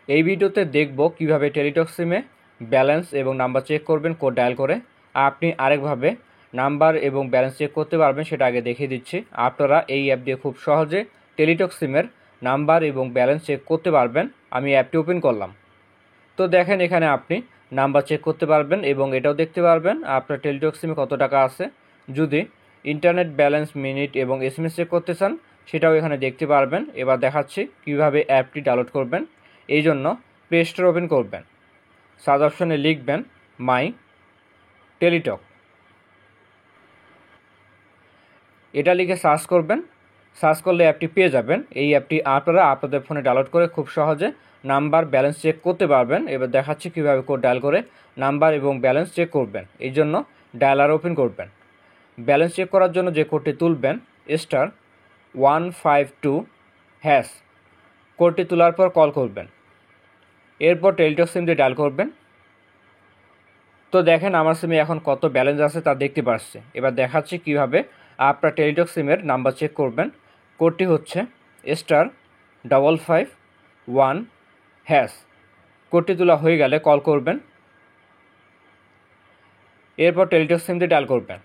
এই ভিডিওতে দেখব কিভাবে টেলিটক সিমে ব্যালেন্স এবং নাম্বার চেক করবেন কোড ডায়াল করে। আপনি আরেকভাবে নাম্বার এবং ব্যালেন্স চেক করতে পারবেন, সেটা আগে দেখিয়ে দিচ্ছি। আপনারা এই অ্যাপ দিয়ে খুব সহজে টেলিটক সিমের নাম্বার এবং ব্যালেন্স চেক করতে পারবেন। আমি অ্যাপটি ওপেন করলাম। তো দেখেন এখানে আপনি নাম্বার চেক করতে পারবেন এবং এটাও দেখতে পারবেন আপনার টেলিটক সিমে কত টাকা আছে। যদি ইন্টারনেট ব্যালেন্স, মিনিট এবং এসএমএস চেক করতে চান সেটাও এখানে দেখতে পারবেন। এবার দেখাচ্ছি কিভাবে অ্যাপটি ডাউনলোড করবেন। এই জন্য প্লে স্টোর ওপেন করবেন, সার্চ অপশনে লিখবেন মাই টেলিটক, এটা লিখে সার্চ করবেন। সার্চ করলে অ্যাপটি পেয়ে যাবেন। এই অ্যাপটি আপনারা আপনাদের ফোনে ডাউনলোড করে খুব সহজে নাম্বার ব্যালেন্স চেক করতে পারবেন। এবার দেখাচ্ছি কীভাবে কোড ডায়াল করে নাম্বার এবং ব্যালেন্স চেক করবেন। এই জন্য ডায়ালার ওপেন করবেন। ব্যালেন্স চেক করার জন্য যে কোডটি তুলবেন *152# কোডটি তোলার পর কল করবেন। এরপর টেলিটক সিম দিয়ে ডায়াল করবেন। তো দেখেন আমার সিমে এখন কত ব্যালেন্স আছে তা দেখতে পাচ্ছি। এবার দেখাচ্ছি কিভাবে আপনার টেলিটক সিমের নাম্বার চেক করবেন। কোডটি হচ্ছে *551#। কোডটি তোলা হয়ে গেলে কল করবেন। এরপর টেলিটক সিম দিয়ে ডায়াল করবেন।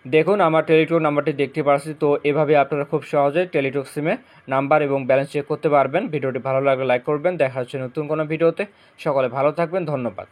দেখুন আমার টেলিটক নাম্বারটি দেখতে পাচ্ছি। তো এভাবে আপনারা খুব সহজে টেলিটক সিমে নাম্বার এবং ব্যালেন্স চেক করতে পারবেন। ভিডিওটি ভালো লাগলে লাইক করবেন। দেখা হচ্ছে নতুন কোনো ভিডিওতে। সকলে ভালো থাকবেন, ধন্যবাদ।